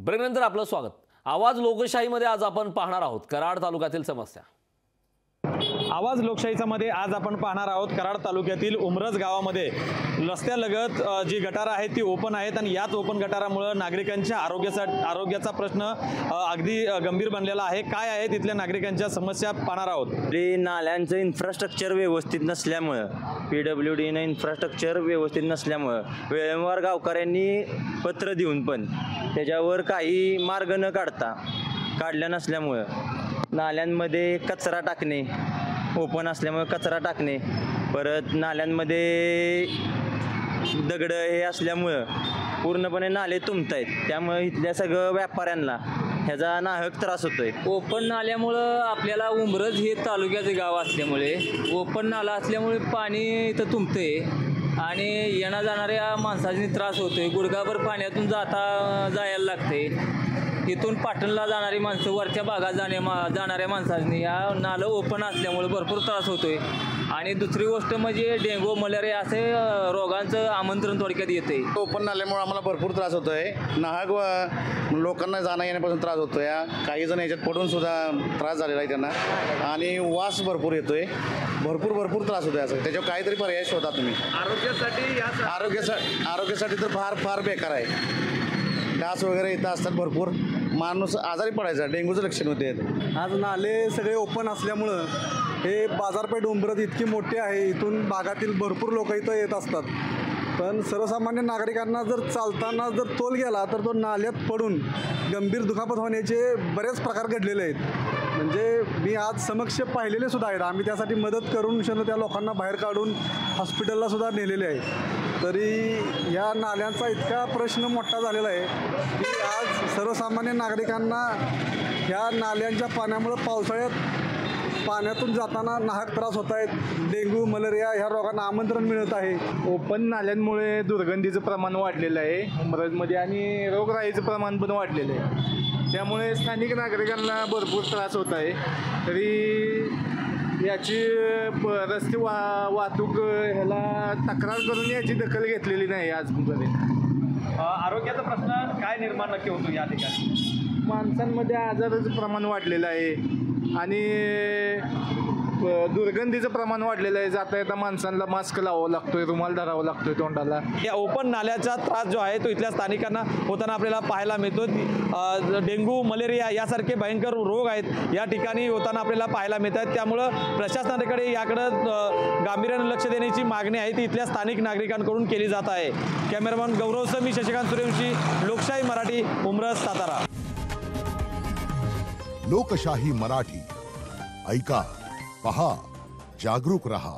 ब्रेकनंतर आपलं स्वागत। आवाज लोकशाहीमध्ये आज आपण पाहणार आहोत कराड तालुक्यातील समस्या। आवाज लोकशाहीचा मध्ये आज आपण पाहणार आहोत कराड तालुक्यातील उमरज गावामध्ये रस्त्यालगत जी गटारं आहेत ती ओपन आहेत आणि याच ओपन गटारामुळे नागरिकांच्या आरोग्याचा प्रश्न अगदी गंभीर बनलेला आहे। काय आहे तिथल्या नागरिकांच्या समस्या पाहणार आहोत। नाल्यांचं इन्फ्रास्ट्रक्चर व्यवस्थित नसल्यामुळे PWDने इन्फ्रास्ट्रक्चर व्यवस्थित नसल्यामुळे वेळेवर गावकऱ्यांनी पत्र देऊन पण त्याच्यावर काही मार्ग न काढल्या नसल्यामुळे नाल्यांमध्ये कचरा टाकणे, ओपन असल्यामुळे कचरा टाकणे, परत नाल्यांमध्ये दगड हे असल्यामुळं पूर्णपणे नाले तुंबत आहेत। त्यामुळे इथल्या सगळं व्यापाऱ्यांना ह्याचा नाहक त्रास होतोय। ओपन नाल्यामुळं आपल्याला उमरज हे तालुक्याचे गाव असल्यामुळे ओपन नाला असल्यामुळे पाणी इथं तुंबतंय आणि येणा जाणाऱ्या माणसांनी त्रास होतोय। गुडघाभर पाण्यातून जायला लागते। इथून पाटणला जाणारी माणसं वरच्या भागात जाणाऱ्या माणसांनी या नालं ओपन असल्यामुळे भरपूर त्रास होतोय। आणि दुसरी गोष्ट म्हणजे डेंगू मलेरिया असे रोगांचं आमंत्रण थोडक्यात येते। ओपन नाल्यामुळे आम्हाला भरपूर त्रास होतोय। नाहक लोकांना जाणं येण्यापासून त्रास होतोय। काही जण याच्यात पडून सुद्धा त्रास झालेला आहे त्यांना आणि वास भरपूर येतोय। भरपूर त्रास होतोय। असं त्याच्यावर काहीतरी पर्याय शोधा तुम्ही। आरोग्यासाठी तर फार बेकार आहे। डास वगैरे इथं असतात, भरपूर माणूस आजारी पडायचा, डेंग्यूचं लक्षण होते। आज नाले सगळे ओपन असल्यामुळं हे बाजारपेठ उमरत इतकी मोठी आहे, इथून भागातील भरपूर लोक इथं येत असतात। पण सर्वसामान्य नागरिकांना जर चालताना जर तोल गेला तर तो नाल्यात पडून गंभीर दुखापत होण्याचे बरेच प्रकार घडलेले आहेत। म्हणजे मी आज समक्ष पाहिलेले सुद्धा आहेत। आम्ही त्यासाठी मदत करून त्या लोकांना बाहेर काढून हॉस्पिटलला सुद्धा नेलेले आहे। तरी या नाल्यांचा इतका प्रश्न मोठा झालेला आहे की आज सर्वसामान्य नागरिकांना ह्या नाल्यांच्या पाण्यामुळे पावसाळ्यात पाण्यातून जाताना नाहक त्रास होत आहेत। डेंग्यू मलेरिया ह्या रोगांना आमंत्रण मिळत आहे। ओपन नाल्यांमुळे दुर्गंधीचं प्रमाण वाढलेलं आहे उमरजमध्ये आणि रोगराईचं प्रमाण पण वाढलेलं आहे। त्यामुळे स्थानिक नागरिकांना भरपूर त्रास होत आहे। तरी याची रस्ते वाहतूक ह्याला तक्रार करून याची दखल घेतलेली नाही आजपर्यंत। आरोग्याचा प्रश्न काय निर्माण नक्की होतो या ठिकाणी? माणसांमध्ये आजाराचं प्रमाण वाढलेलं आहे आणि दुर्गंधीचं प्रमाण वाढलेलं आहे। जाता येता माणसांना मास्क लावावं लागतोय, रुमाल धरावा लागतोय तोंडाला। या ओपन नाल्याचा त्रास जो आहे तो इथल्या स्थानिकांना होताना आपल्याला पाहायला मिळतो। डेंग्यू मलेरिया यासारखे भयंकर रोग आहेत या ठिकाणी होताना आपल्याला पाहायला मिळतात। त्यामुळं प्रशासनाकडे याकडं गांभीर्याने लक्ष देण्याची मागणी आहे ती इथल्या स्थानिक नागरिकांकडून केली जात आहे। कॅमेरामॅन गौरवसह मी शशिकांत सूर्यवंशी, लोकशाही मराठी, उमरज, सातारा। लोकशाही मराठी ऐका, पहा, जागरूक रहा।